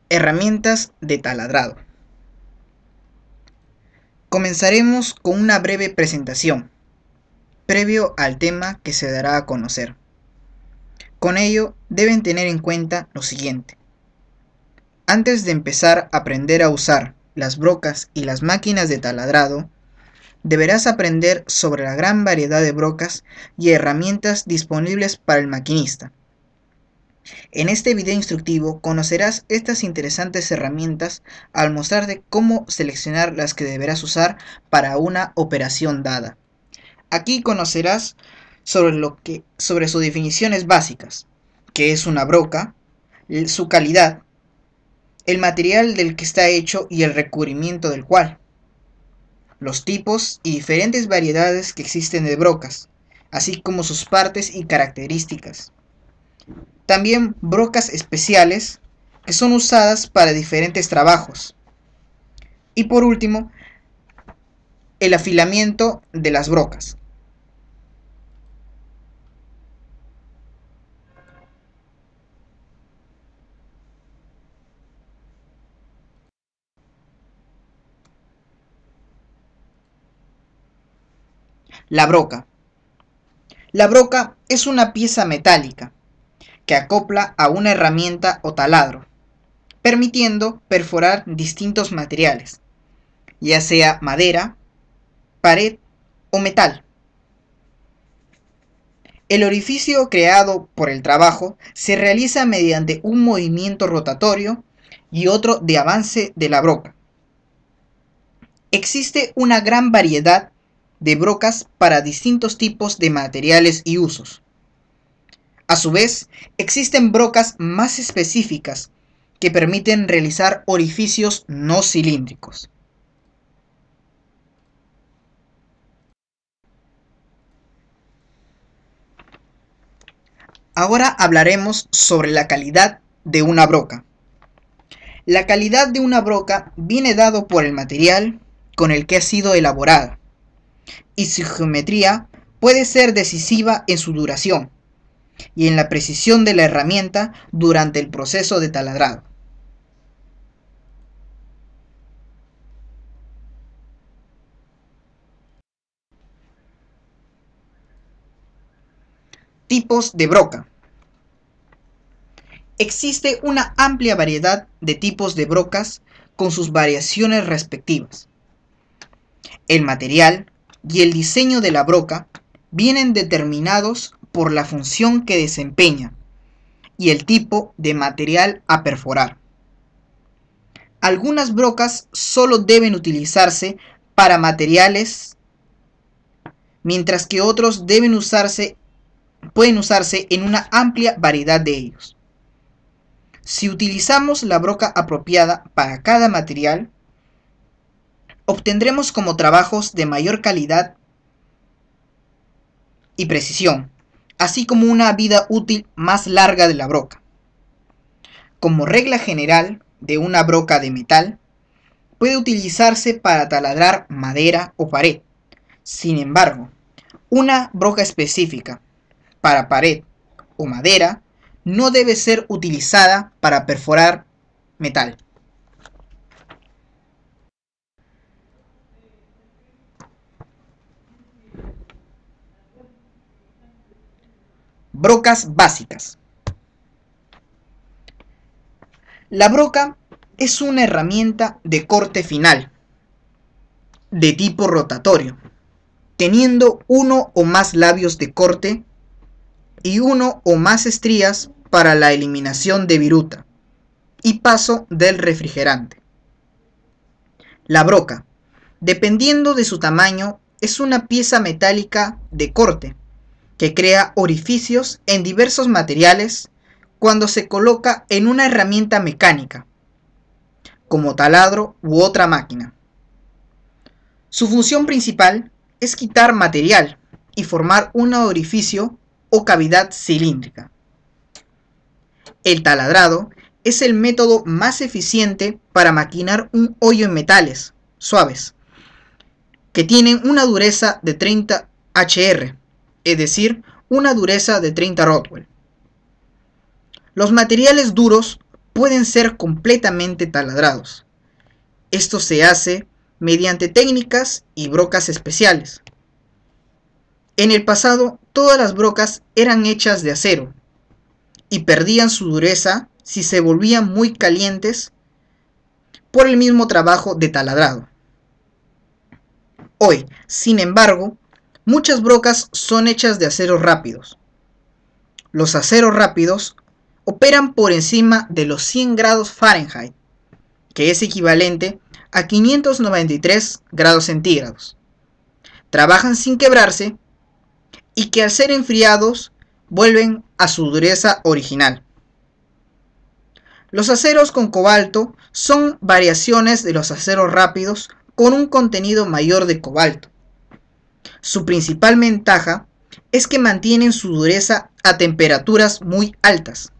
Herramientas de taladrado. Comenzaremos con una breve presentación, previo al tema que se dará a conocer. Con ello, deben tener en cuenta lo siguiente. Antes de empezar a aprender a usar las brocas y las máquinas de taladrado, deberás aprender sobre la gran variedad de brocas y herramientas disponibles para el maquinista. En este video instructivo conocerás estas interesantes herramientas al mostrarte cómo seleccionar las que deberás usar para una operación dada. Aquí conocerás sobre sus definiciones básicas, que es una broca, su calidad, el material del que está hecho y el recubrimiento del cual, los tipos y diferentes variedades que existen de brocas, así como sus partes y características. También brocas especiales que son usadas para diferentes trabajos. Y por último, el afilamiento de las brocas. La broca. La broca es una pieza metálica que acopla a una herramienta o taladro, permitiendo perforar distintos materiales, ya sea madera, pared o metal. El orificio creado por el trabajo se realiza mediante un movimiento rotatorio y otro de avance de la broca. Existe una gran variedad de brocas para distintos tipos de materiales y usos. A su vez, existen brocas más específicas que permiten realizar orificios no cilíndricos. Ahora hablaremos sobre la calidad de una broca. La calidad de una broca viene dado por el material con el que ha sido elaborada, y su geometría puede ser decisiva en su duración y en la precisión de la herramienta durante el proceso de taladrado. Tipos de broca. Existe una amplia variedad de tipos de brocas con sus variaciones respectivas. El material y el diseño de la broca vienen determinados por la función que desempeña y el tipo de material a perforar. Algunas brocas solo deben utilizarse para materiales, mientras que otros pueden usarse en una amplia variedad de ellos. Si utilizamos la broca apropiada para cada material, obtendremos como trabajos de mayor calidad y precisión, así como una vida útil más larga de la broca. Como regla general de una broca de metal, puede utilizarse para taladrar madera o pared. Sin embargo, una broca específica para pared o madera no debe ser utilizada para perforar metal. Brocas básicas. La broca es una herramienta de corte final, de tipo rotatorio, teniendo uno o más labios de corte y uno o más estrías para la eliminación de viruta y paso del refrigerante. La broca, dependiendo de su tamaño, es una pieza metálica de corte que crea orificios en diversos materiales cuando se coloca en una herramienta mecánica, como taladro u otra máquina. Su función principal es quitar material y formar un orificio o cavidad cilíndrica. El taladrado es el método más eficiente para maquinar un hoyo en metales suaves, que tienen una dureza de 30 HR, es decir, una dureza de 30 Rotwell. Los materiales duros pueden ser completamente taladrados. Esto se hace mediante técnicas y brocas especiales. En el pasado, todas las brocas eran hechas de acero y perdían su dureza si se volvían muy calientes por el mismo trabajo de taladrado. Hoy, sin embargo, muchas brocas son hechas de aceros rápidos. Los aceros rápidos operan por encima de los 100 grados Fahrenheit, que es equivalente a 593 grados centígrados. Trabajan sin quebrarse y que al ser enfriados vuelven a su dureza original. Los aceros con cobalto son variaciones de los aceros rápidos con un contenido mayor de cobalto. Su principal ventaja es que mantienen su dureza a temperaturas muy altas.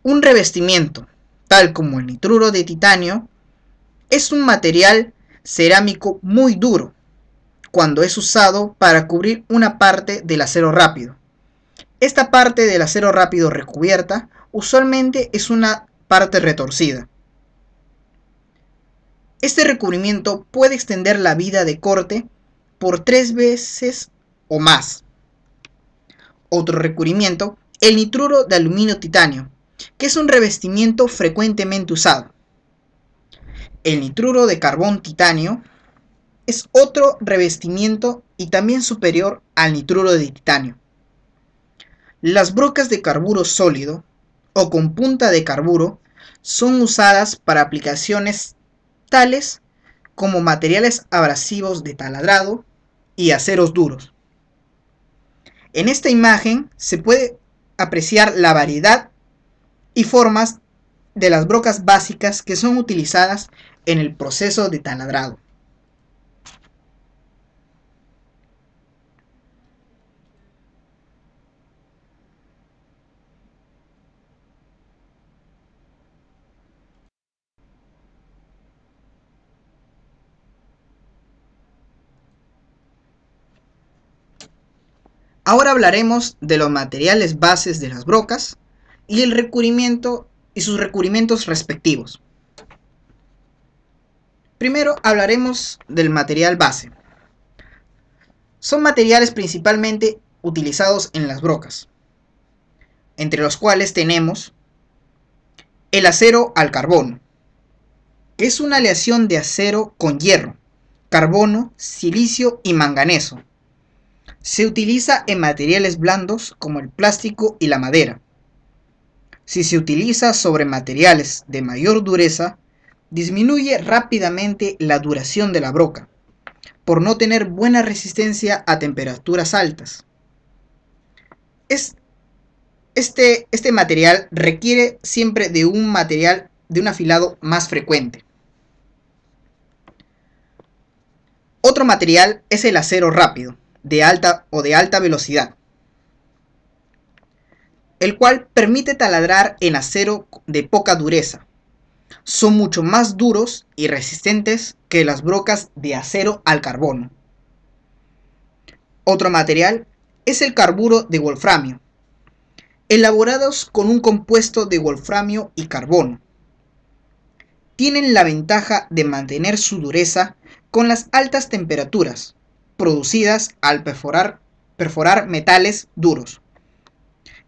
Un revestimiento, tal como el nitruro de titanio, es un material cerámico muy duro cuando es usado para cubrir una parte del acero rápido. Esta parte del acero rápido recubierta usualmente es una parte retorcida. Este recubrimiento puede extender la vida de corte por 3 veces o más. Otro recubrimiento, el nitruro de aluminio titanio, que es un revestimiento frecuentemente usado. El nitruro de carbón titanio es otro revestimiento y también superior al nitruro de titanio. Las brocas de carburo sólido o con punta de carburo son usadas para aplicaciones tales como materiales abrasivos de taladrado y aceros duros. En esta imagen se puede apreciar la variedad y formas de las brocas básicas que son utilizadas en el proceso de taladrado. Ahora hablaremos de los materiales bases de las brocas y el recubrimiento y sus recubrimientos respectivos. Primero hablaremos del material base. Son materiales principalmente utilizados en las brocas, entre los cuales tenemos el acero al carbono, que es una aleación de acero con hierro, carbono, silicio y manganeso. Se utiliza en materiales blandos como el plástico y la madera. Si se utiliza sobre materiales de mayor dureza, disminuye rápidamente la duración de la broca, por no tener buena resistencia a temperaturas altas. Este material requiere siempre de un afilado más frecuente. Otro material es el acero rápido, de alta velocidad, el cual permite taladrar en acero de poca dureza. Son mucho más duros y resistentes que las brocas de acero al carbono. Otro material es el carburo de wolframio, elaborados con un compuesto de wolframio y carbono. Tienen la ventaja de mantener su dureza con las altas temperaturas producidas al perforar metales duros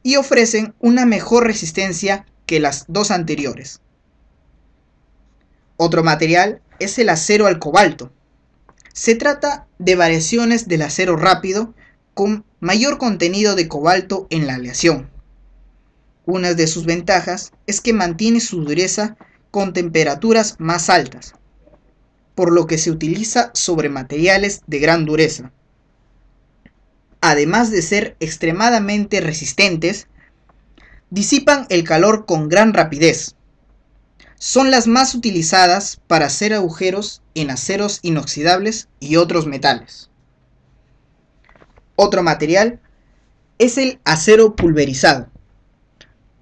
y ofrecen una mejor resistencia que las dos anteriores. Otro material es el acero al cobalto. Se trata de variaciones del acero rápido con mayor contenido de cobalto en la aleación. Una de sus ventajas es que mantiene su dureza con temperaturas más altas, por lo que se utiliza sobre materiales de gran dureza. Además de ser extremadamente resistentes, disipan el calor con gran rapidez. Son las más utilizadas para hacer agujeros en aceros inoxidables y otros metales. Otro material es el acero pulverizado.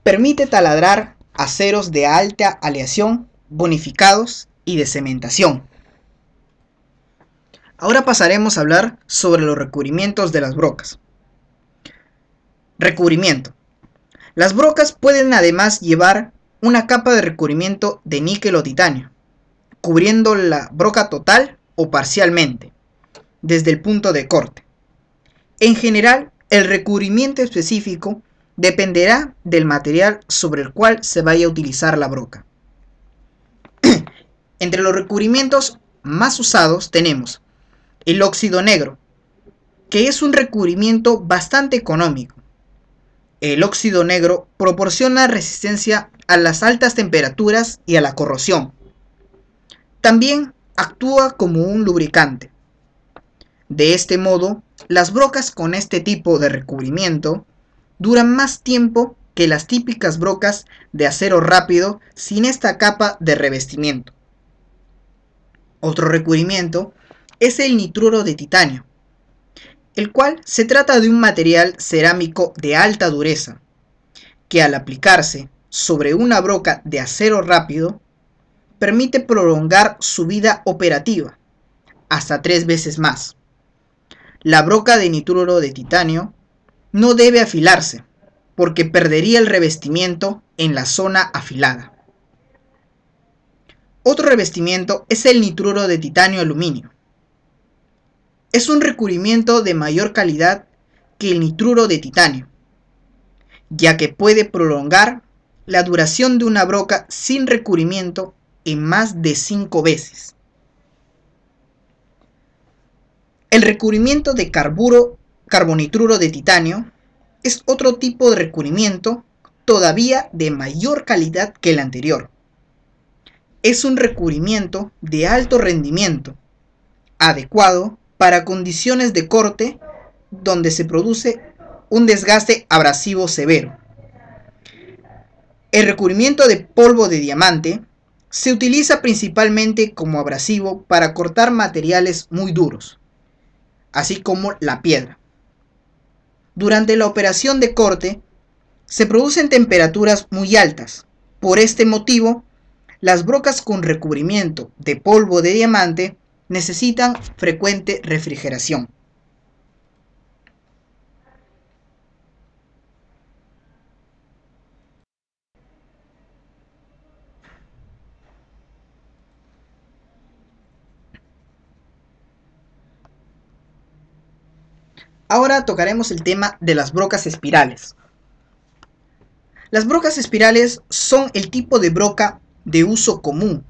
Permite taladrar aceros de alta aleación, bonificados y de cementación. Ahora pasaremos a hablar sobre los recubrimientos de las brocas. Recubrimiento. Las brocas pueden además llevar una capa de recubrimiento de níquel o titanio, cubriendo la broca total o parcialmente, desde el punto de corte. En general, el recubrimiento específico dependerá del material sobre el cual se vaya a utilizar la broca. Entre los recubrimientos más usados tenemos el óxido negro, que es un recubrimiento bastante económico. El óxido negro proporciona resistencia a las altas temperaturas y a la corrosión. También actúa como un lubricante. De este modo, las brocas con este tipo de recubrimiento duran más tiempo que las típicas brocas de acero rápido sin esta capa de revestimiento. Otro recubrimiento es el nitruro de titanio, el cual se trata de un material cerámico de alta dureza, que al aplicarse sobre una broca de acero rápido, permite prolongar su vida operativa hasta 3 veces más. La broca de nitruro de titanio no debe afilarse, porque perdería el revestimiento en la zona afilada. Otro revestimiento es el nitruro de titanio aluminio. Es un recubrimiento de mayor calidad que el nitruro de titanio, ya que puede prolongar la duración de una broca sin recubrimiento en más de 5 veces. El recubrimiento de carbonitruro de titanio es otro tipo de recubrimiento todavía de mayor calidad que el anterior. Es un recubrimiento de alto rendimiento, adecuado para condiciones de corte donde se produce un desgaste abrasivo severo. El recubrimiento de polvo de diamante se utiliza principalmente como abrasivo para cortar materiales muy duros, así como la piedra. Durante la operación de corte se producen temperaturas muy altas. Por este motivo, las brocas con recubrimiento de polvo de diamante necesitan frecuente refrigeración. Ahora tocaremos el tema de las brocas espirales. Las brocas espirales son el tipo de broca de uso común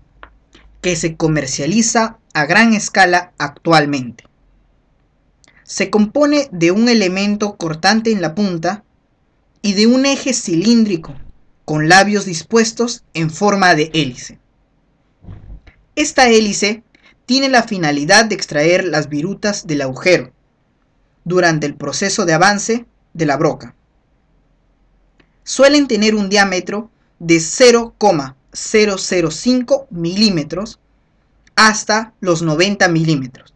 que se comercializa a gran escala actualmente. Se compone de un elemento cortante en la punta y de un eje cilíndrico con labios dispuestos en forma de hélice. Esta hélice tiene la finalidad de extraer las virutas del agujero durante el proceso de avance de la broca. Suelen tener un diámetro de 0,005 milímetros hasta los 90 milímetros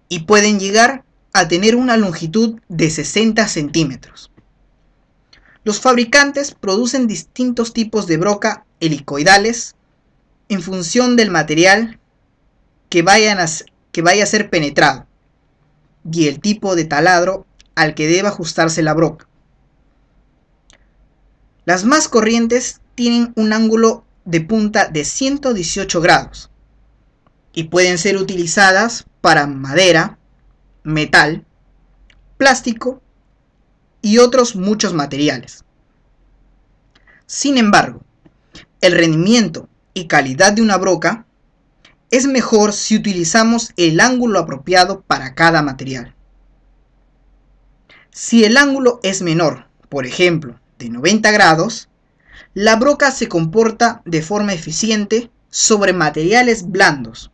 y pueden llegar a tener una longitud de 60 centímetros. Los fabricantes producen distintos tipos de broca helicoidales en función del material que vaya a ser penetrado y el tipo de taladro al que deba ajustarse la broca. Las más corrientes tienen un ángulo de punta de 118 grados y pueden ser utilizadas para madera, metal, plástico y otros muchos materiales. Sin embargo, el rendimiento y calidad de una broca es mejor si utilizamos el ángulo apropiado para cada material. Si el ángulo es menor, por ejemplo, de 90 grados, la broca se comporta de forma eficiente sobre materiales blandos,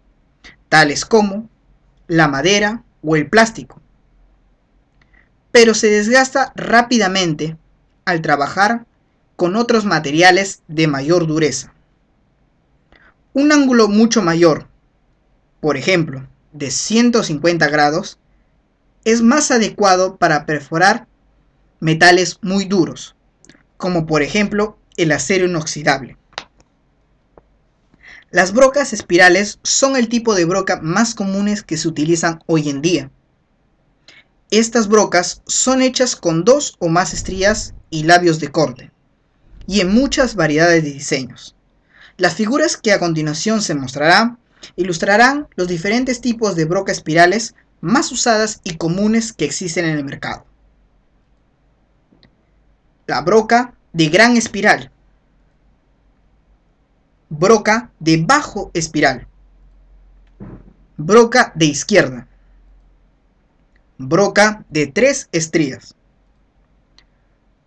tales como la madera o el plástico, pero se desgasta rápidamente al trabajar con otros materiales de mayor dureza. Un ángulo mucho mayor, por ejemplo, de 150 grados, es más adecuado para perforar metales muy duros, como por ejemplo el acero inoxidable. Las brocas espirales son el tipo de broca más comunes que se utilizan hoy en día. Estas brocas son hechas con 2 o más estrías y labios de corte, y en muchas variedades de diseños. Las figuras que a continuación se mostrarán ilustrarán los diferentes tipos de broca espirales más usadas y comunes que existen en el mercado. La broca de gran espiral, broca de bajo espiral, broca de izquierda, broca de 3 estrías,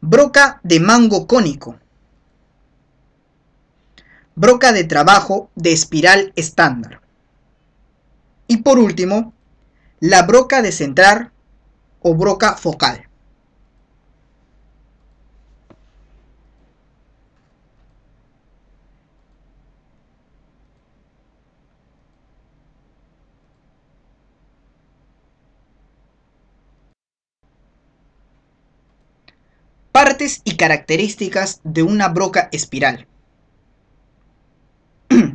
broca de mango cónico, broca de trabajo de espiral estándar y por último, la broca de centrar o broca focal. Partes y características de una broca espiral.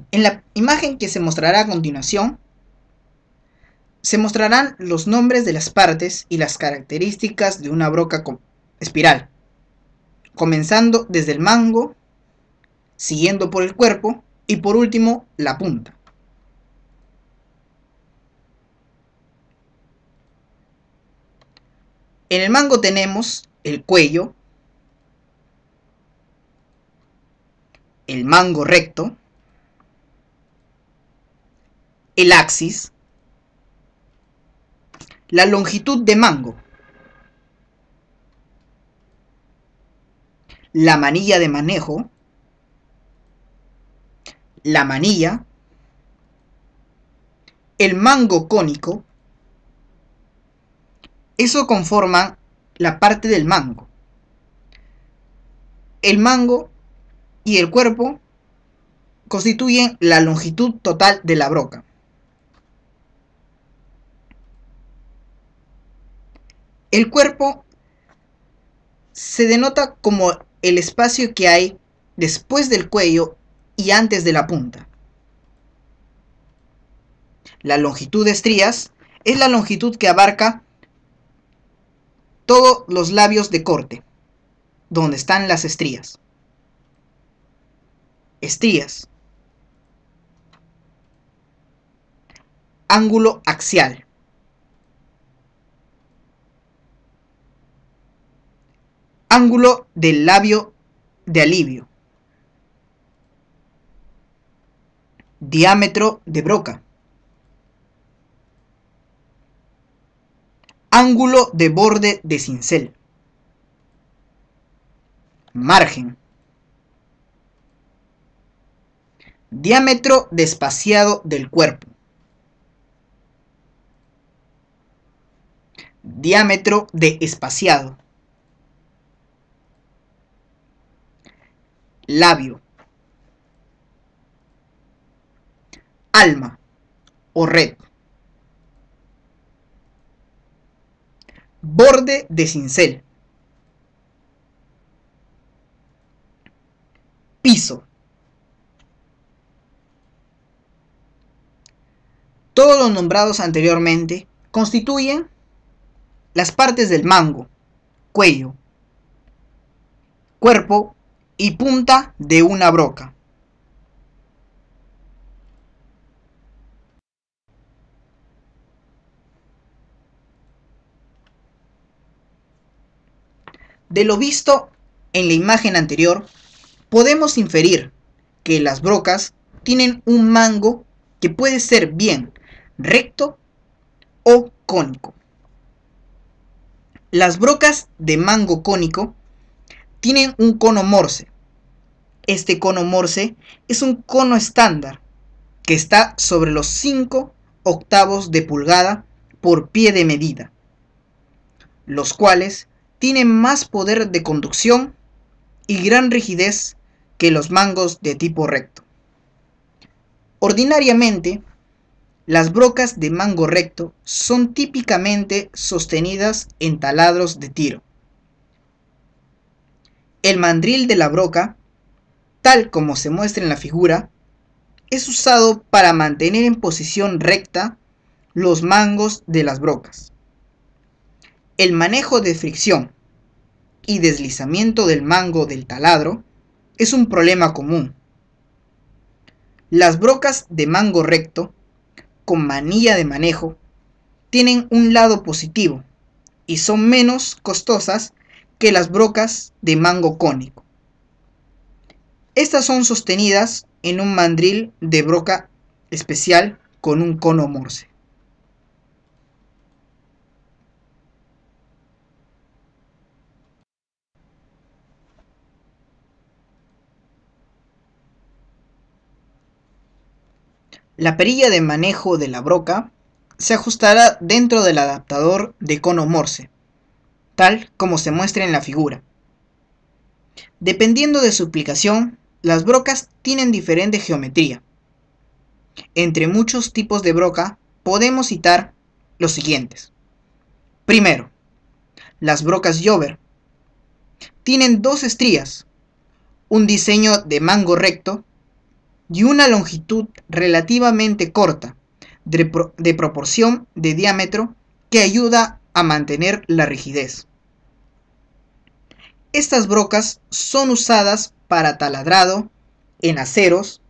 En la imagen que se mostrará a continuación, se mostrarán los nombres de las partes y las características de una broca espiral, comenzando desde el mango, siguiendo por el cuerpo y por último la punta. En el mango tenemos el cuello, el mango recto, el axis, la longitud de mango, la manilla de manejo, la manilla, el mango cónico. Eso conforma la parte del mango. El mango y el cuerpo constituyen la longitud total de la broca. El cuerpo se denota como el espacio que hay después del cuello y antes de la punta. La longitud de estrías es la longitud que abarca todos los labios de corte, donde están las estrías. Estrías. Ángulo axial. Ángulo del labio de alivio. Diámetro de broca. Ángulo de borde de cincel. Margen. Diámetro despaciado del cuerpo. Diámetro de espaciado. Labio. Alma o red. Borde de cincel. Piso. Todos los nombrados anteriormente constituyen las partes del mango, cuello, cuerpo y punta de una broca. De lo visto en la imagen anterior, podemos inferir que las brocas tienen un mango que puede ser bien recto o cónico. Las brocas de mango cónico tienen un cono morse. Este cono morse es un cono estándar que está sobre los 5 octavos de pulgada por pie de medida, los cuales tienen más poder de conducción y gran rigidez que los mangos de tipo recto. Ordinariamente, las brocas de mango recto son típicamente sostenidas en taladros de tiro. El mandril de la broca, tal como se muestra en la figura, es usado para mantener en posición recta los mangos de las brocas. El manejo de fricción y deslizamiento del mango del taladro es un problema común. Las brocas de mango recto con manilla de manejo tienen un lado positivo y son menos costosas que las brocas de mango cónico. Estas son sostenidas en un mandril de broca especial con un cono Morse. La perilla de manejo de la broca se ajustará dentro del adaptador de cono Morse, tal como se muestra en la figura. Dependiendo de su aplicación, las brocas tienen diferente geometría. Entre muchos tipos de broca podemos citar los siguientes. Primero, las brocas Jover. Tienen dos estrías, un diseño de mango recto y una longitud relativamente corta, de proporción de diámetro que ayuda a mantener la rigidez. Estas brocas son usadas para taladrado en aceros,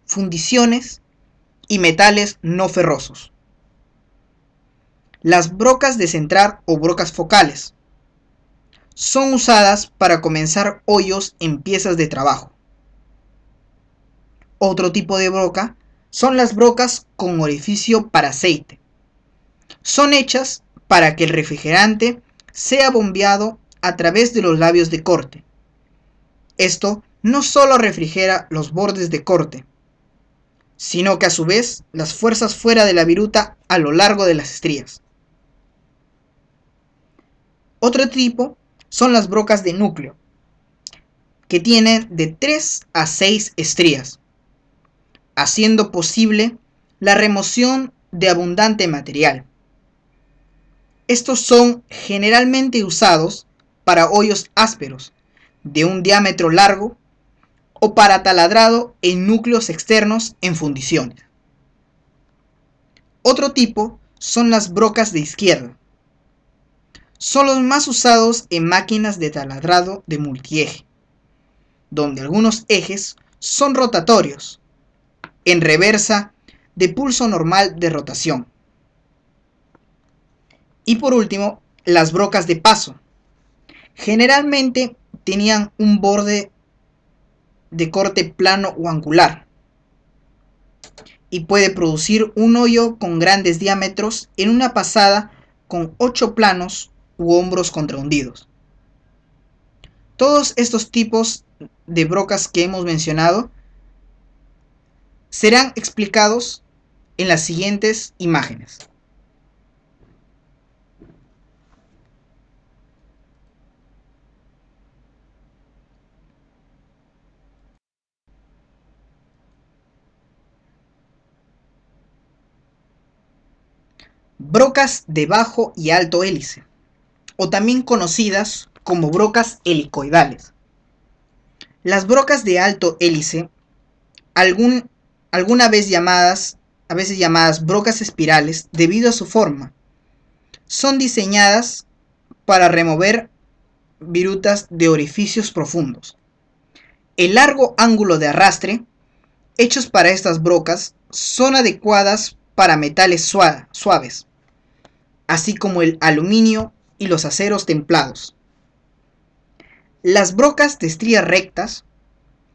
fundiciones y metales no ferrosos. Las brocas de centrar o brocas focales son usadas para comenzar hoyos en piezas de trabajo. Otro tipo de broca son las brocas con orificio para aceite. Son hechas para que el refrigerante sea bombeado a través de los labios de corte. Esto no solo refrigera los bordes de corte, sino que a su vez las fuerzas fuera de la viruta a lo largo de las estrías. Otro tipo son las brocas de núcleo, que tienen de 3 a 6 estrías, haciendo posible la remoción de abundante material. Estos son generalmente usados para hoyos ásperos, de un diámetro largo, o para taladrado en núcleos externos en fundiciones. Otro tipo son las brocas de izquierda. Son los más usados en máquinas de taladrado de multieje, donde algunos ejes son rotatorios, en reversa de pulso normal de rotación. Y por último, las brocas de paso. Generalmente tenían un borde de corte plano o angular y puede producir un hoyo con grandes diámetros en una pasada con 8 planos u hombros contrahundidos. Todos estos tipos de brocas que hemos mencionado serán explicados en las siguientes imágenes. Brocas de bajo y alto hélice, o también conocidas como brocas helicoidales. Las brocas de alto hélice, a veces llamadas brocas espirales debido a su forma, son diseñadas para remover virutas de orificios profundos. El largo ángulo de arrastre hechos para estas brocas son adecuadas para metales suaves, así como el aluminio y los aceros templados. Las brocas de estrías rectas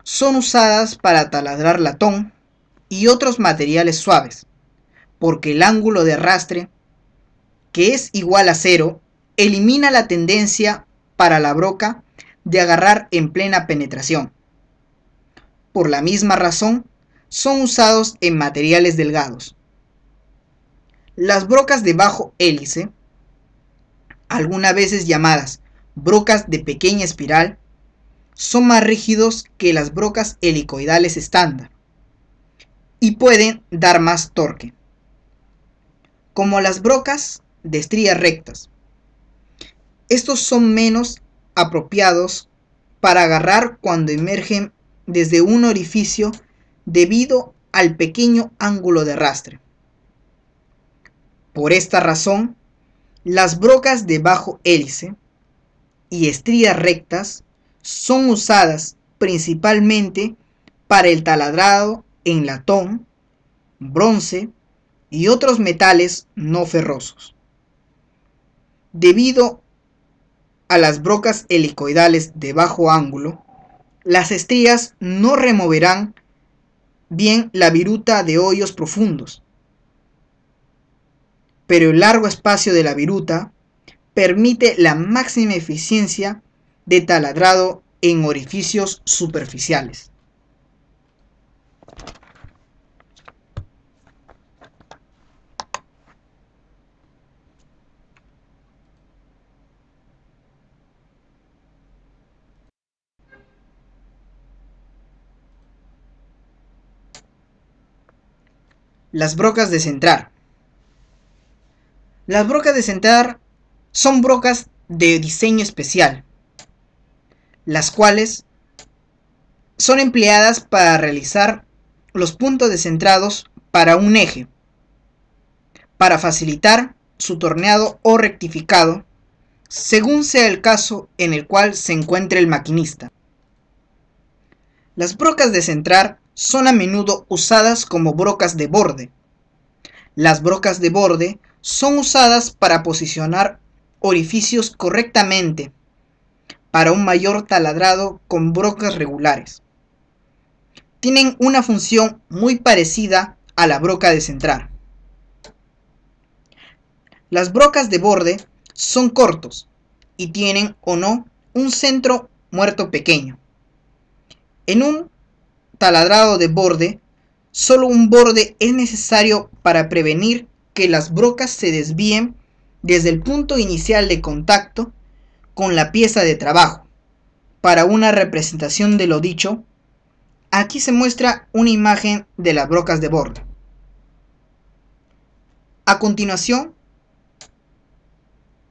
son usadas para taladrar latón y otros materiales suaves, porque el ángulo de arrastre, que es igual a 0, elimina la tendencia para la broca de agarrar en plena penetración. Por la misma razón, son usados en materiales delgados. Las brocas de bajo hélice, algunas veces llamadas brocas de pequeña espiral, son más rígidos que las brocas helicoidales estándar y pueden dar más torque, como las brocas de estrías rectas. Estos son menos apropiados para agarrar cuando emergen desde un orificio debido al pequeño ángulo de arrastre. Por esta razón, las brocas de bajo hélice y estrías rectas son usadas principalmente para el taladrado en latón, bronce y otros metales no ferrosos. Debido a las brocas helicoidales de bajo ángulo, las estrías no removerán bien la viruta de hoyos profundos, pero el largo espacio de la viruta permite la máxima eficiencia de taladrado en orificios superficiales. Las brocas de centrar. Las brocas de centrar son brocas de diseño especial, las cuales son empleadas para realizar los puntos descentrados para un eje, para facilitar su torneado o rectificado, según sea el caso en el cual se encuentre el maquinista. Las brocas de centrar son a menudo usadas como brocas de borde. Las brocas de borde son usadas para posicionar orificios correctamente para un mayor taladrado con brocas regulares. Tienen una función muy parecida a la broca de centrar. Las brocas de borde son cortos y tienen o no un centro muerto pequeño. En un taladrado de borde, solo un borde es necesario para prevenir que las brocas se desvíen desde el punto inicial de contacto con la pieza de trabajo. Para una representación de lo dicho, aquí se muestra una imagen de las brocas de borde. A continuación,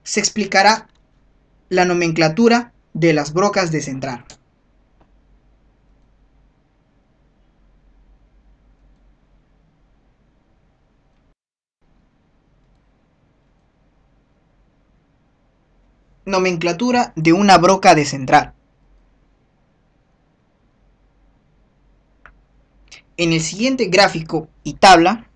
se explicará la nomenclatura de las brocas de centrar. Nomenclatura de una broca de centrar. En el siguiente gráfico y tabla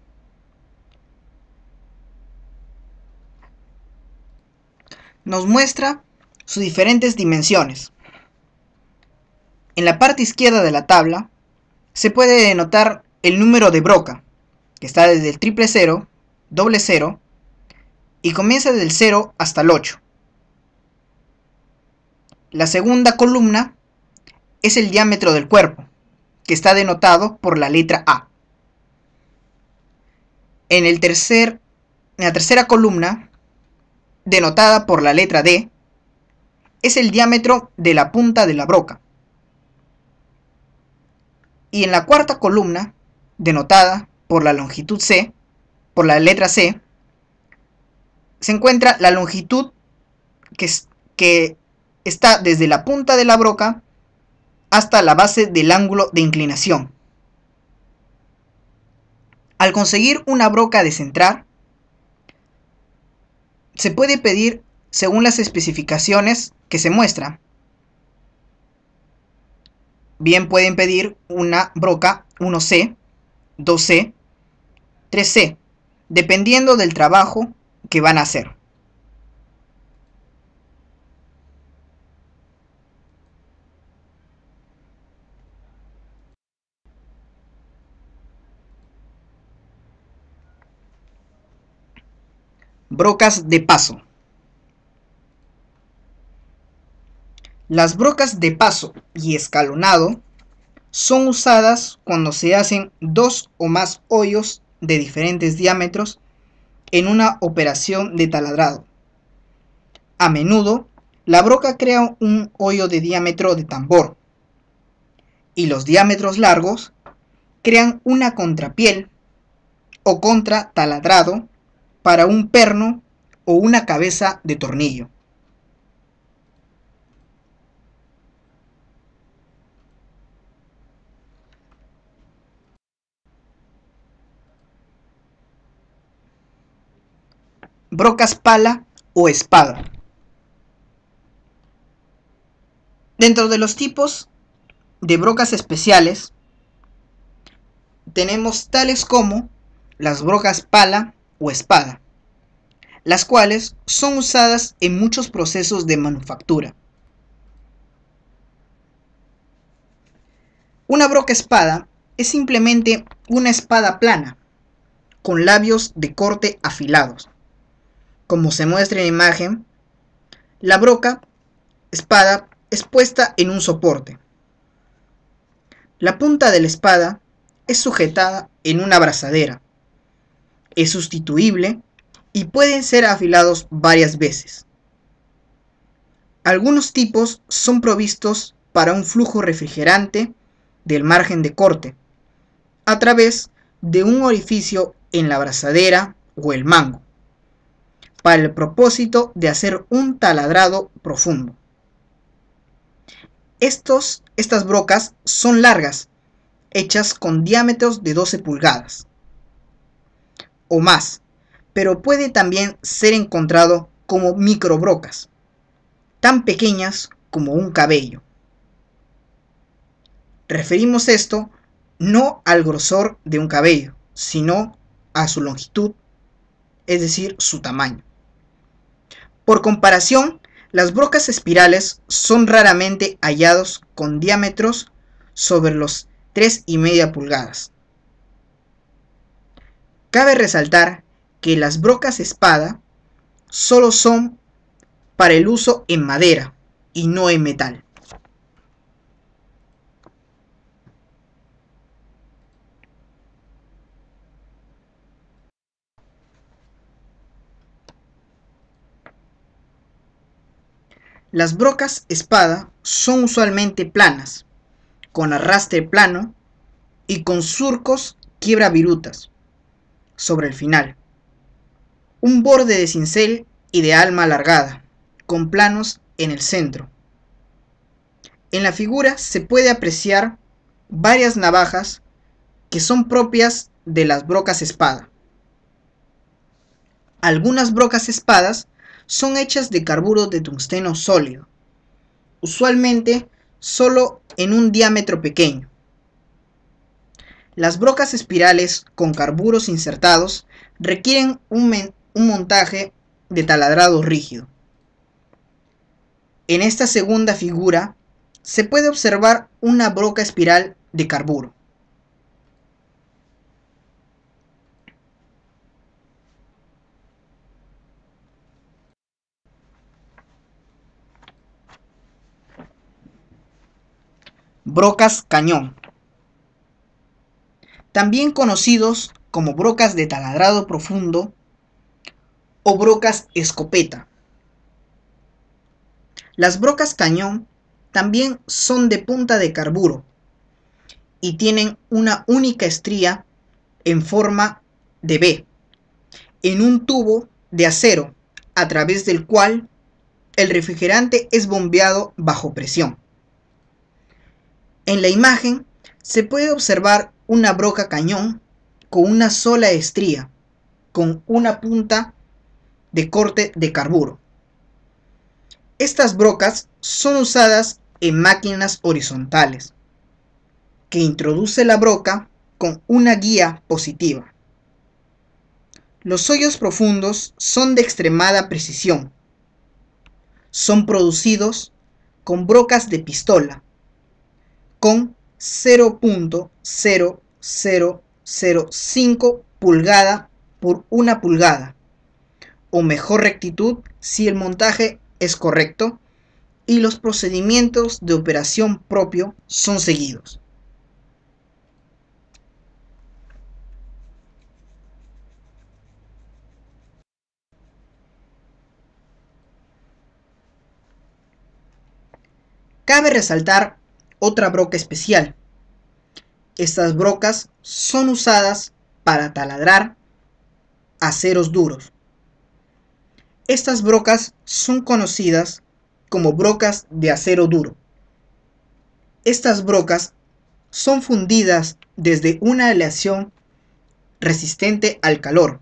nos muestra sus diferentes dimensiones. En la parte izquierda de la tabla se puede denotar el número de broca, que está desde el 000, 00 y comienza desde el 0 hasta el 8. La segunda columna es el diámetro del cuerpo, que está denotado por la letra A. En la tercera columna, denotada por la letra D, es el diámetro de la punta de la broca. Y en la cuarta columna, denotada por la longitud C, por la letra C, se encuentra la longitud que está desde la punta de la broca hasta la base del ángulo de inclinación. Al conseguir una broca de centrar, se puede pedir según las especificaciones que se muestran. Bien pueden pedir una broca 1C, 2C, 3C, dependiendo del trabajo que van a hacer. Brocas de paso. Las brocas de paso y escalonado son usadas cuando se hacen dos o más hoyos de diferentes diámetros en una operación de taladrado. A menudo, la broca crea un hoyo de diámetro de tambor y los diámetros largos crean una contrapiel o contrataladrado para un perno o una cabeza de tornillo. Brocas pala o espada. Dentro de los tipos de brocas especiales tenemos tales como las brocas pala o espada, las cuales son usadas en muchos procesos de manufactura. Una broca espada es simplemente una espada plana, con labios de corte afilados. Como se muestra en la imagen, la broca espada es puesta en un soporte. La punta de la espada es sujetada en una abrazadera. Es sustituible y pueden ser afilados varias veces. Algunos tipos son provistos para un flujo refrigerante del margen de corte a través de un orificio en la abrazadera o el mango, para el propósito de hacer un taladrado profundo. Estas brocas son largas, hechas con diámetros de 12 pulgadas o más, pero puede también ser encontrado como microbrocas, tan pequeñas como un cabello. Referimos esto no al grosor de un cabello, sino a su longitud, es decir, su tamaño. Por comparación, las brocas espirales son raramente hallados con diámetros sobre los 3,5 pulgadas. Cabe resaltar que las brocas espada solo son para el uso en madera y no en metal. Las brocas espada son usualmente planas, con arrastre plano y con surcos quiebra-virutas sobre el final. Un borde de cincel y de alma alargada, con planos en el centro. En la figura se puede apreciar varias navajas que son propias de las brocas espada. Algunas brocas espadas son hechas de carburo de tungsteno sólido, usualmente solo en un diámetro pequeño. Las brocas espirales con carburos insertados requieren un montaje de taladrado rígido. En esta segunda figura se puede observar una broca espiral de carburo. Brocas cañón, también conocidos como brocas de taladrado profundo o brocas escopeta. Las brocas cañón también son de punta de carburo y tienen una única estría en forma de V en un tubo de acero a través del cual el refrigerante es bombeado bajo presión. En la imagen se puede observar una broca cañón con una sola estría, con una punta de corte de carburo. Estas brocas son usadas en máquinas horizontales, que introduce la broca con una guía positiva. Los hoyos profundos son de extremada precisión. Son producidos con brocas de pistola, con 0.0005 pulgada por 1 pulgada, o mejor rectitud si el montaje es correcto y los procedimientos de operación propio son seguidos. Cabe resaltar otra broca especial. Estas brocas son usadas para taladrar aceros duros. Estas brocas son conocidas como brocas de acero duro. Estas brocas son fundidas desde una aleación resistente al calor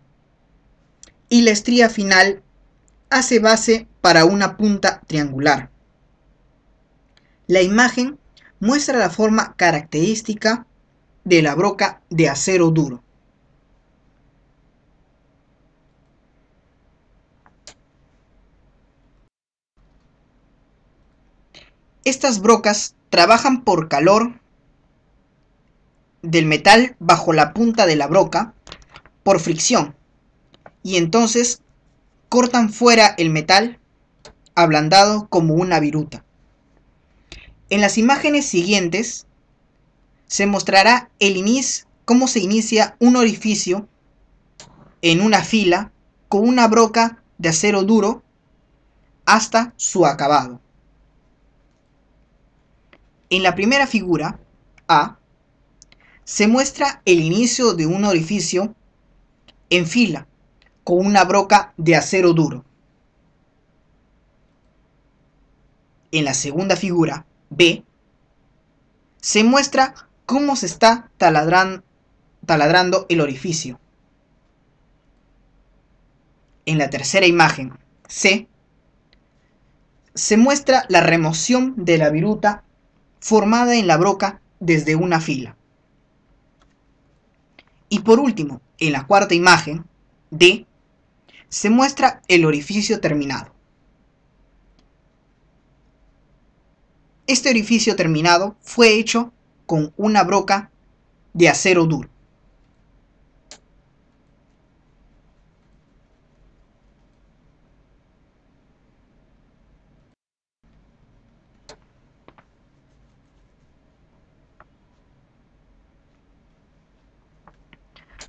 y la estría final hace base para una punta triangular. La imagen muestra la forma característica de la broca de acero duro. Estas brocas trabajan por calor del metal bajo la punta de la broca por fricción, y entonces cortan fuera el metal ablandado como una viruta. En las imágenes siguientes se mostrará cómo se inicia un orificio en una fila con una broca de acero duro hasta su acabado. En la primera figura, A, se muestra el inicio de un orificio en fila con una broca de acero duro. En la segunda figura, B, se muestra cómo se está taladrando el orificio. En la tercera imagen, C, se muestra la remoción de la viruta formada en la broca desde una fila. Y por último, en la cuarta imagen, D, se muestra el orificio terminado. Este orificio terminado fue hecho con una broca de acero duro.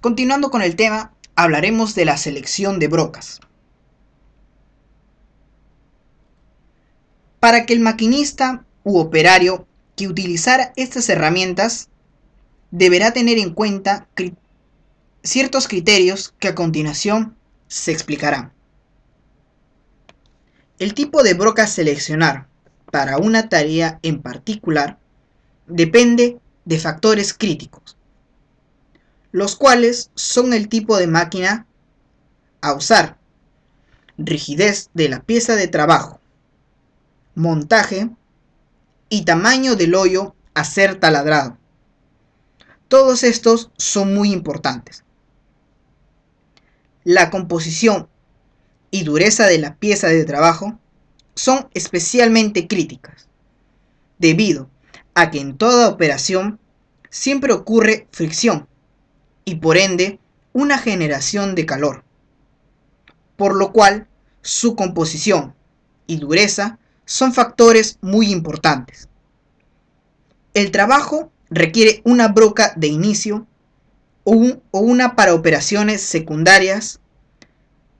Continuando con el tema, hablaremos de la selección de brocas. Para que el maquinista u operario que utilizara estas herramientas deberá tener en cuenta ciertos criterios que a continuación se explicarán. El tipo de broca a seleccionar para una tarea en particular depende de factores críticos, los cuales son el tipo de máquina a usar, rigidez de la pieza de trabajo, montaje y tamaño del hoyo a ser taladrado. Todos estos son muy importantes. La composición y dureza de la pieza de trabajo son especialmente críticas, debido a que en toda operación siempre ocurre fricción y por ende una generación de calor, por lo cual su composición y dureza son factores muy importantes. El trabajo requiere una broca de inicio o una para operaciones secundarias,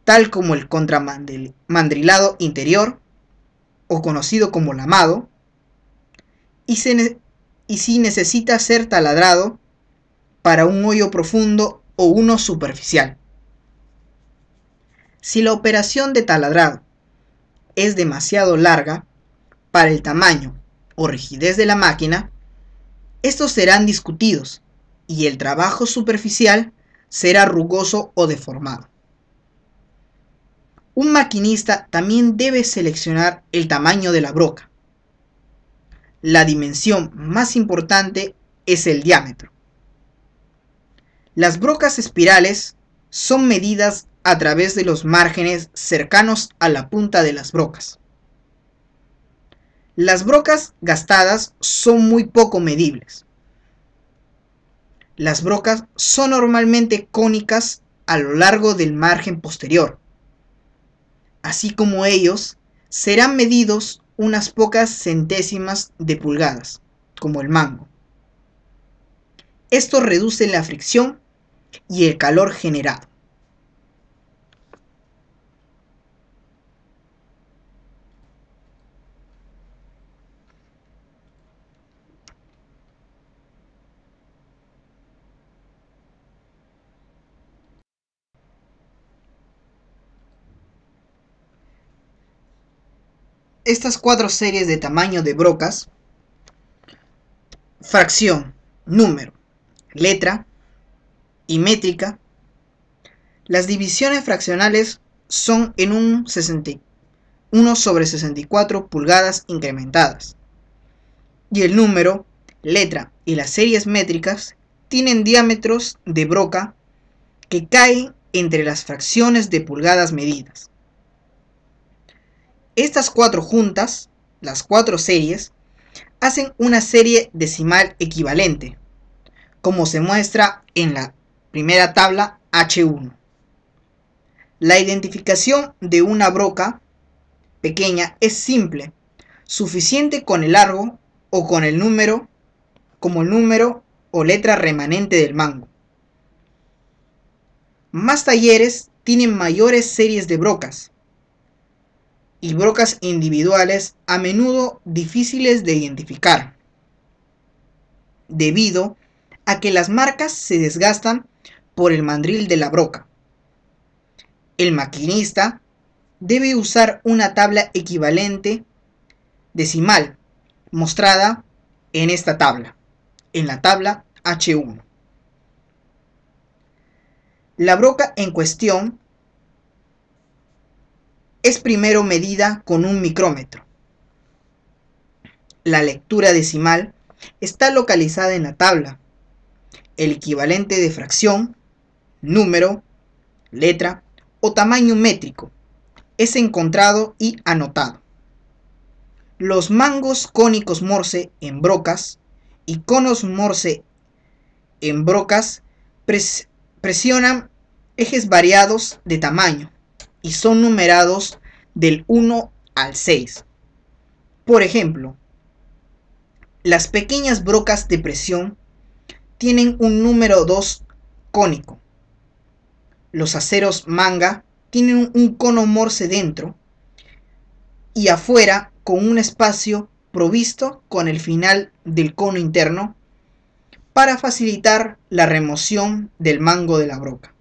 tal como el contramandrilado interior, o conocido como lamado, y si necesita ser taladrado para un hoyo profundo o uno superficial. Si la operación de taladrado es demasiado larga para el tamaño o rigidez de la máquina, estos serán discutidos y el trabajo superficial será rugoso o deformado. Un maquinista también debe seleccionar el tamaño de la broca. La dimensión más importante es el diámetro. Las brocas espirales son medidas a través de los márgenes cercanos a la punta de las brocas. Las brocas gastadas son muy poco medibles. Las brocas son normalmente cónicas a lo largo del margen posterior. Así como ellos, serán medidos unas pocas centésimas de pulgadas, como el mango. Esto reduce la fricción y el calor generado. Estas cuatro series de tamaño de brocas: fracción, número, letra y métrica. Las divisiones fraccionales son en un 1/64 pulgadas incrementadas. y el número, letra y las series métricas tienen diámetros de broca que caen entre las fracciones de pulgadas medidas. Estas cuatro juntas, las cuatro series, hacen una serie decimal equivalente, como se muestra en la primera tabla H1. La identificación de una broca pequeña es simple, suficiente con el largo o con el número, como el número o letra remanente del mango. Más talleres tienen mayores series de brocas y brocas individuales a menudo difíciles de identificar, debido a que las marcas se desgastan por el mandril de la broca. El maquinista debe usar una tabla equivalente decimal mostrada en esta tabla, en la tabla H1. La broca en cuestión es primero medida con un micrómetro. La lectura decimal está localizada en la tabla. El equivalente de fracción, número, letra o tamaño métrico es encontrado y anotado. Los mangos cónicos Morse en brocas y conos Morse en brocas presionan ejes variados de tamaño y son numerados del 1 al 6. Por ejemplo, las pequeñas brocas de presión tienen un número 2 cónico. Los aceros manga tienen un cono Morse dentro y afuera con un espacio provisto con el final del cono interno para facilitar la remoción del mango de la broca.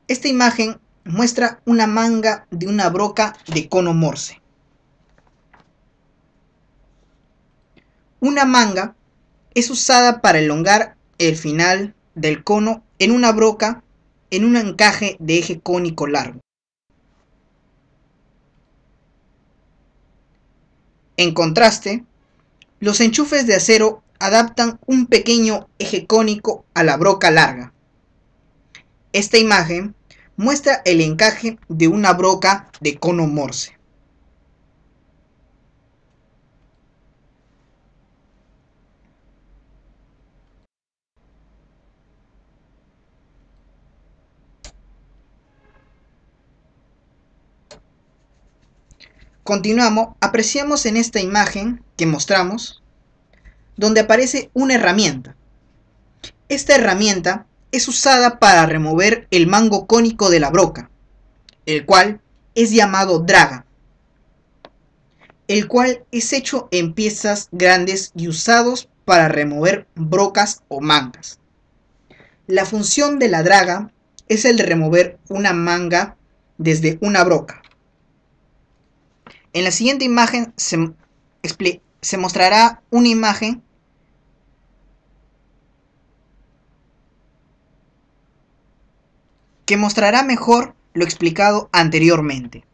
Esta imagen muestra una manga de una broca de cono Morse. Una manga es usada para elongar el final del cono en una broca en un encaje de eje cónico largo. En contraste, los enchufes de acero adaptan un pequeño eje cónico a la broca larga. Esta imagen muestra el encaje de una broca de cono Morse. Continuamos, apreciamos en esta imagen que mostramos, donde aparece una herramienta. Esta herramienta es usada para remover el mango cónico de la broca, el cual es llamado draga, el cual es hecho en piezas grandes y usados para remover brocas o mangas. La función de la draga es el de remover una manga desde una broca. En la siguiente imagen se mostrará una imagen que mostrará mejor lo explicado anteriormente.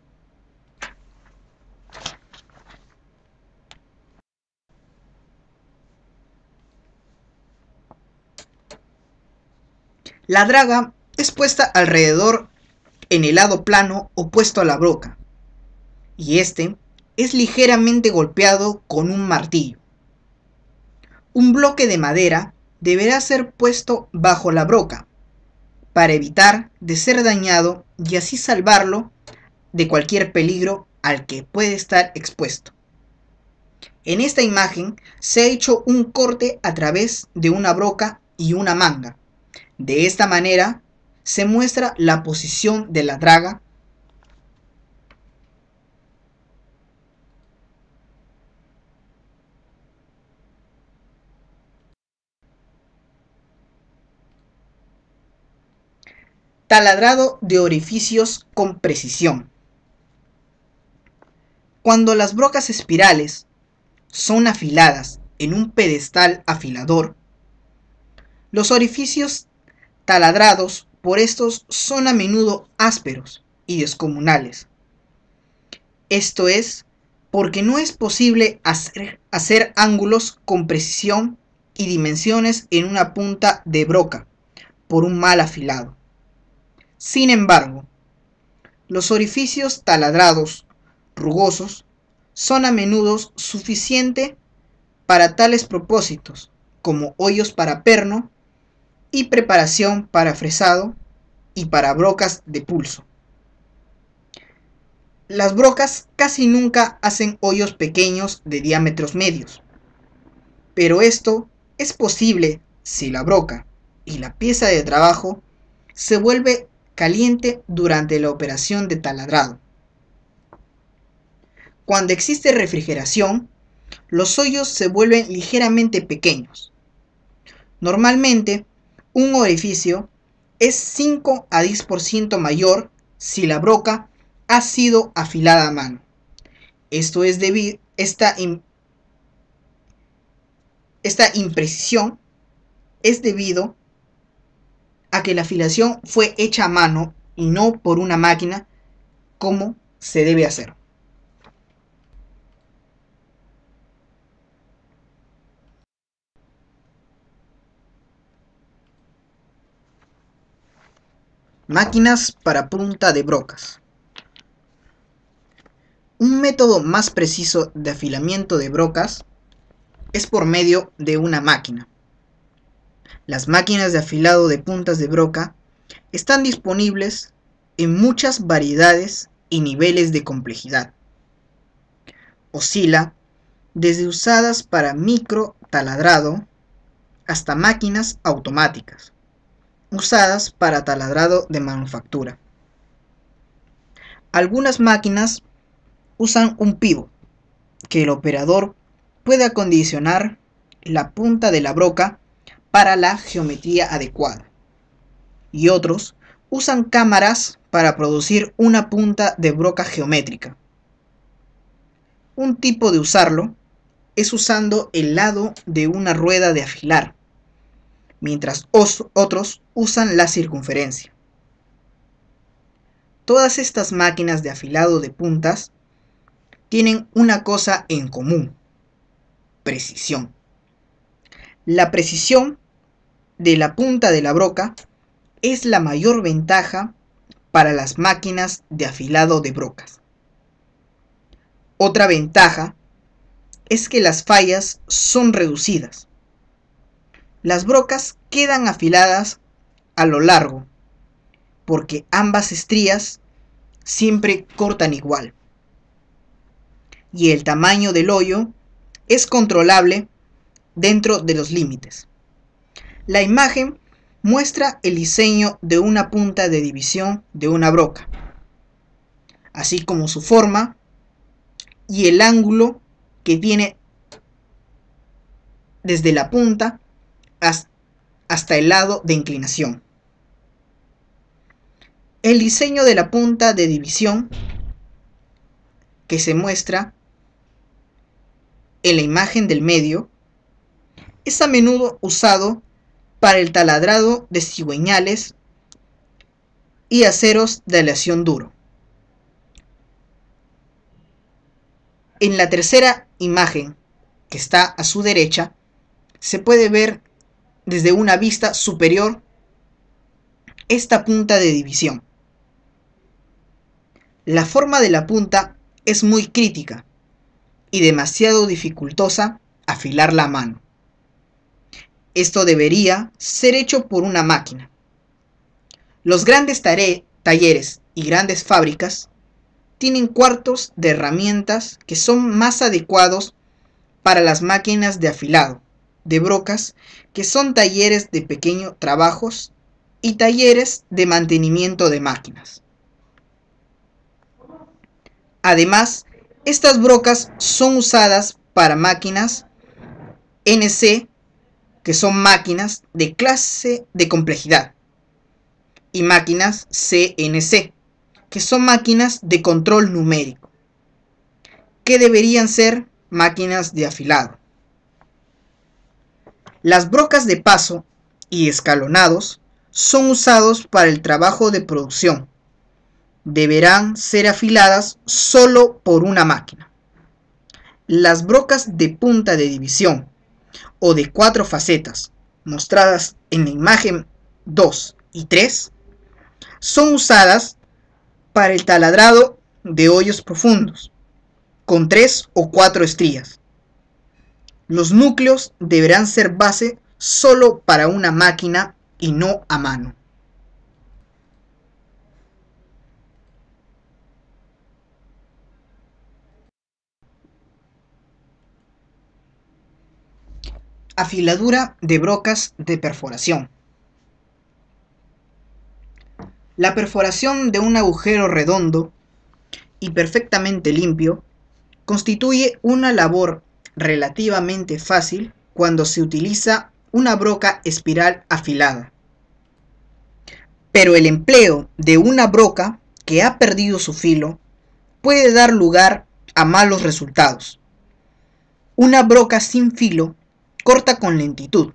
La draga es puesta alrededor en el lado plano opuesto a la broca, y este es ligeramente golpeado con un martillo. Un bloque de madera deberá ser puesto bajo la broca para evitar de ser dañado y así salvarlo de cualquier peligro al que puede estar expuesto. En esta imagen se ha hecho un corte a través de una broca y una manga. De esta manera se muestra la posición de la draga taladrado de orificios con precisión. Cuando las brocas espirales son afiladas en un pedestal afilador, Los orificios taladrados por estos son a menudo ásperos y descomunales. Esto es porque no es posible hacer ángulos con precisión y dimensiones en una punta de broca por un mal afilado. Sin embargo, los orificios taladrados rugosos son a menudo suficientes para tales propósitos como hoyos para perno y preparación para fresado y para brocas de pulso. Las brocas casi nunca hacen hoyos pequeños de diámetros medios, pero esto es posible si la broca y la pieza de trabajo se vuelve caliente durante la operación de taladrado. Cuando existe refrigeración, los hoyos se vuelven ligeramente pequeños. Normalmente, un orificio es 5 a 10% mayor si la broca ha sido afilada a mano. Esto es debido esta imprecisión es debido a que la afilación fue hecha a mano y no por una máquina como se debe hacer. Máquinas para punta de brocas. Un método más preciso de afilamiento de brocas es por medio de una máquina. Las máquinas de afilado de puntas de broca están disponibles en muchas variedades y niveles de complejidad. Oscila desde usadas para micro taladrado hasta máquinas automáticas, usadas para taladrado de manufactura. Algunas máquinas usan un pívot que el operador puede acondicionar la punta de la broca para la geometría adecuada, y otros usan cámaras para producir una punta de broca geométrica. Un tipo de usarlo es usando el lado de una rueda de afilar, mientras otros usan la circunferencia. Todas estas máquinas de afilado de puntas tienen una cosa en común: precisión. La precisión de la punta de la broca es la mayor ventaja para las máquinas de afilado de brocas. Otra ventaja es que las fallas son reducidas. Las brocas quedan afiladas a lo largo, porque ambas estrías siempre cortan igual, y el tamaño del hoyo es controlable dentro de los límites. La imagen muestra el diseño de una punta de división de una broca, así como su forma y el ángulo que tiene desde la punta hasta el lado de inclinación. El diseño de la punta de división que se muestra en la imagen del medio es a menudo usado para el taladrado de cigüeñales y aceros de aleación duro. En la tercera imagen, que está a su derecha, se puede ver desde una vista superior esta punta de división. La forma de la punta es muy crítica y demasiado dificultosa afilarla a mano. Esto debería ser hecho por una máquina. Los grandes talleres y grandes fábricas tienen cuartos de herramientas que son más adecuados para las máquinas de afilado de brocas, que son talleres de pequeños trabajos y talleres de mantenimiento de máquinas. Además, estas brocas son usadas para máquinas NC, que son máquinas de clase de complejidad, y máquinas CNC, que son máquinas de control numérico, que deberían ser máquinas de afilado. Las brocas de paso y escalonados son usados para el trabajo de producción. Deberán ser afiladas solo por una máquina. Las brocas de punta de división o de 4 facetas, mostradas en la imagen 2 y 3, son usadas para el taladrado de hoyos profundos, con 3 o 4 estrías. Los núcleos deberán ser base solo para una máquina y no a mano. Afiladura de brocas de perforación. La perforación de un agujero redondo y perfectamente limpio constituye una labor relativamente fácil cuando se utiliza una broca espiral afilada. Pero el empleo de una broca que ha perdido su filo puede dar lugar a malos resultados. Una broca sin filo corta con lentitud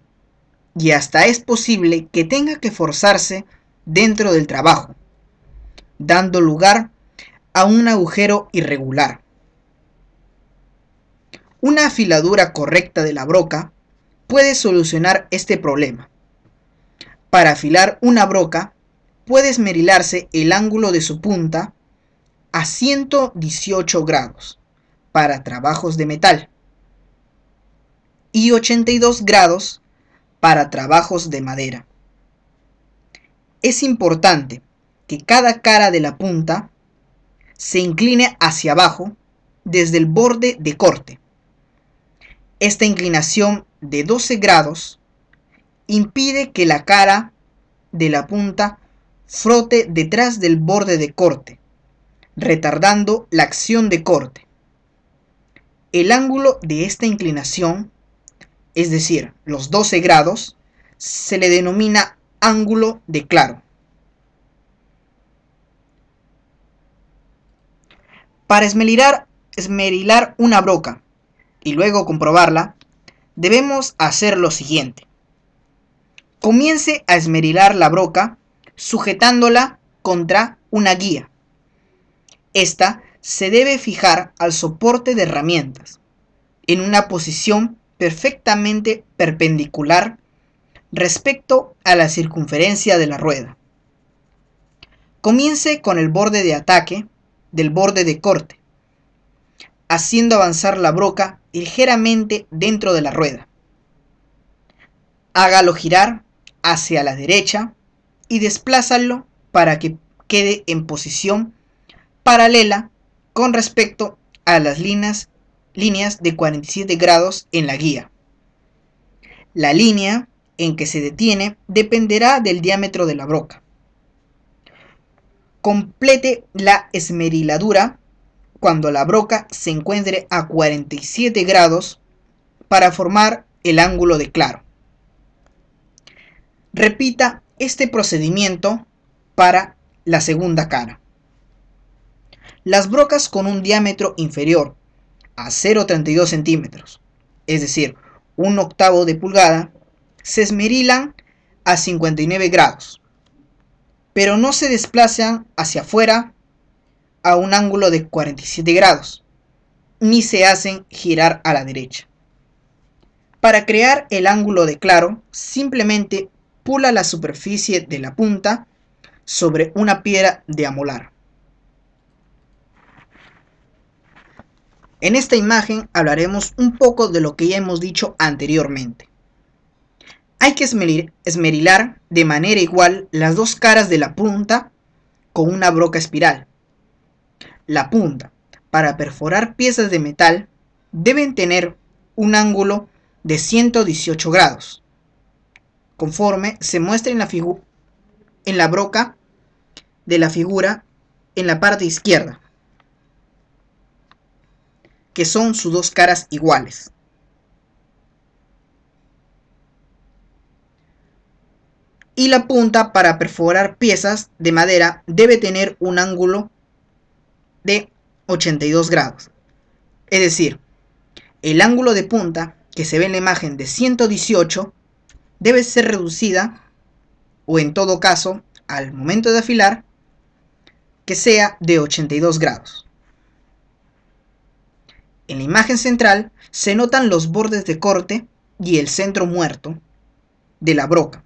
y hasta es posible que tenga que forzarse dentro del trabajo, dando lugar a un agujero irregular. Una afiladura correcta de la broca puede solucionar este problema. Para afilar una broca puede esmerilarse el ángulo de su punta a 118 grados para trabajos de metal y 82 grados para trabajos de madera. Es importante que cada cara de la punta se incline hacia abajo desde el borde de corte. Esta inclinación de 12 grados impide que la cara de la punta frote detrás del borde de corte, retardando la acción de corte. El ángulo de esta inclinación, es decir, los 12 grados, se le denomina ángulo de claro. Para esmerilar una broca y luego comprobarla, debemos hacer lo siguiente. Comience a esmerilar la broca sujetándola contra una guía. Esta se debe fijar al soporte de herramientas en una posición perfectamente perpendicular respecto a la circunferencia de la rueda. Comience con el borde de ataque del borde de corte, haciendo avanzar la broca ligeramente dentro de la rueda. Hágalo girar hacia la derecha y desplázalo para que quede en posición paralela con respecto a las líneas de 47 grados en la guía. La línea en que se detiene dependerá del diámetro de la broca. Complete la esmeriladura cuando la broca se encuentre a 47 grados para formar el ángulo de claro. Repita este procedimiento para la segunda cara. Las brocas con un diámetro inferior a 0,32 centímetros, es decir, 1/8 de pulgada, se esmerilan a 59 grados, pero no se desplazan hacia afuera a un ángulo de 47 grados, ni se hacen girar a la derecha. Para crear el ángulo de claro, simplemente pula la superficie de la punta sobre una piedra de amolar. En esta imagen hablaremos un poco de lo que ya hemos dicho anteriormente. Hay que esmerilar de manera igual las dos caras de la punta con una broca espiral. La punta, para perforar piezas de metal, deben tener un ángulo de 118 grados, conforme se muestra en la broca de la figura en la parte izquierda, que son sus dos caras iguales. Y la punta para perforar piezas de madera debe tener un ángulo de 82 grados. Es decir, el ángulo de punta que se ve en la imagen de 118 debe ser reducida, o en todo caso, al momento de afilar, que sea de 82 grados. En la imagen central se notan los bordes de corte y el centro muerto de la broca.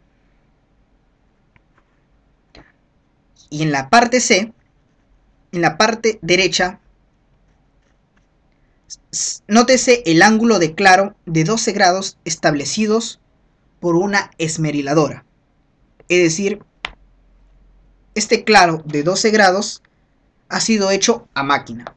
Y en la parte C, en la parte derecha, nótese el ángulo de claro de 12 grados establecidos por una esmeriladora. Es decir, este claro de 12 grados ha sido hecho a máquina.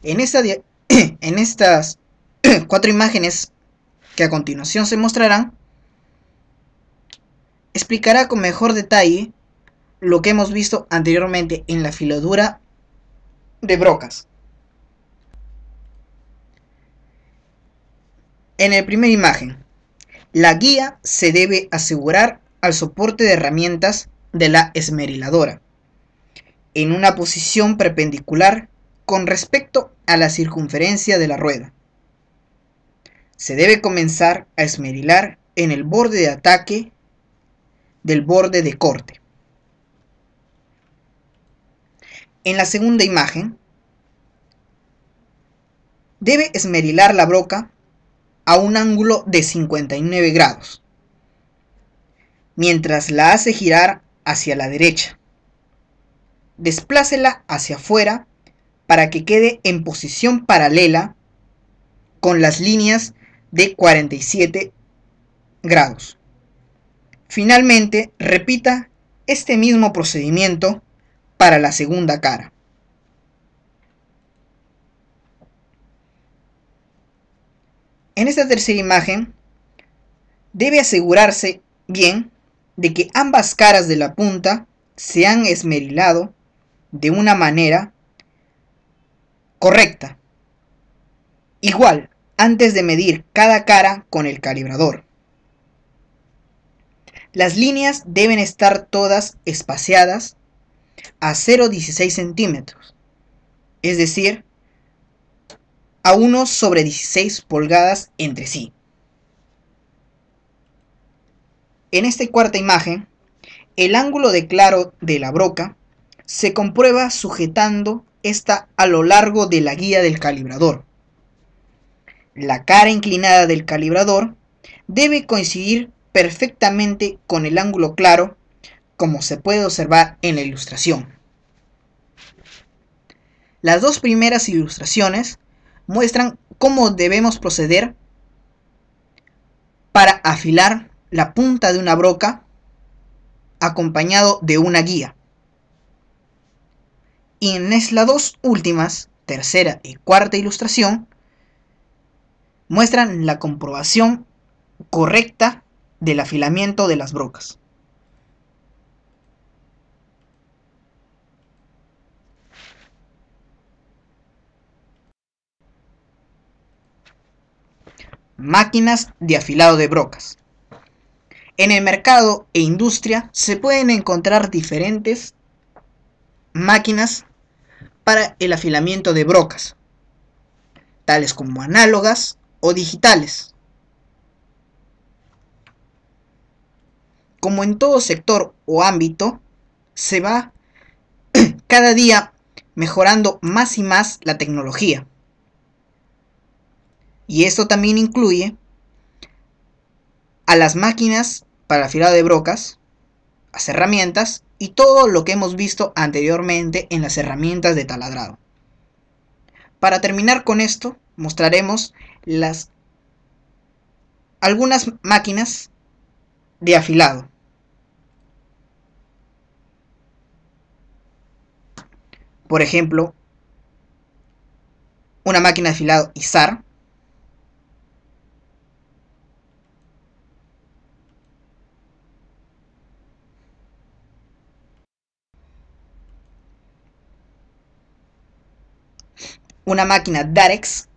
En estas 4 imágenes que a continuación se mostrarán, explicará con mejor detalle lo que hemos visto anteriormente en la filadura de brocas. En la primera imagen, la guía se debe asegurar al soporte de herramientas de la esmeriladora en una posición perpendicular con respecto a la circunferencia de la rueda. Se debe comenzar a esmerilar en el borde de ataque del borde de corte. En la segunda imagen, debe esmerilar la broca a un ángulo de 59 grados, mientras la hace girar hacia la derecha. Desplácela hacia afuera para que quede en posición paralela con las líneas de 47 grados. Finalmente, repita este mismo procedimiento para la segunda cara. En esta tercera imagen, debe asegurarse bien de que ambas caras de la punta se han esmerilado de una manera correcta. Igual, antes de medir cada cara con el calibrador. Las líneas deben estar todas espaciadas a 0,16 centímetros, es decir, a 1/16 pulgadas entre sí. En esta cuarta imagen, el ángulo de claro de la broca se comprueba sujetando esta a lo largo de la guía del calibrador. La cara inclinada del calibrador debe coincidir perfectamente con el ángulo claro, como se puede observar en la ilustración. Las dos primeras ilustraciones muestran cómo debemos proceder para afilar la punta de una broca acompañado de una guía. Y en las dos últimas, tercera y cuarta ilustración, muestran la comprobación correcta del afilamiento de las brocas. Máquinas de afilado de brocas. En el mercado e industria se pueden encontrar diferentes máquinas para el afilamiento de brocas, tales como análogas o digitales. Como en todo sector o ámbito, se va cada día mejorando más y más la tecnología. Y esto también incluye a las máquinas para afilado de brocas, las herramientas y todo lo que hemos visto anteriormente en las herramientas de taladrado. Para terminar con esto, mostraremos algunas máquinas de afilado. Por ejemplo, una máquina de afilado IZAR, una máquina Darex,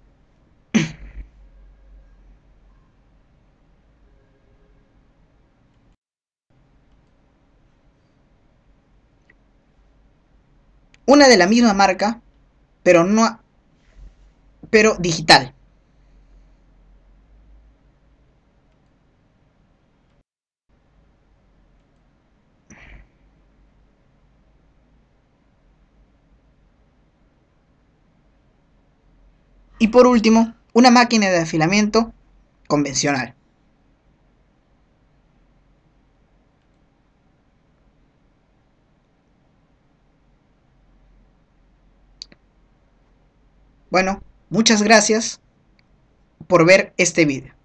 Una de la misma marca, pero digital. Y por último, una máquina de afilamiento convencional. Bueno, muchas gracias por ver este video.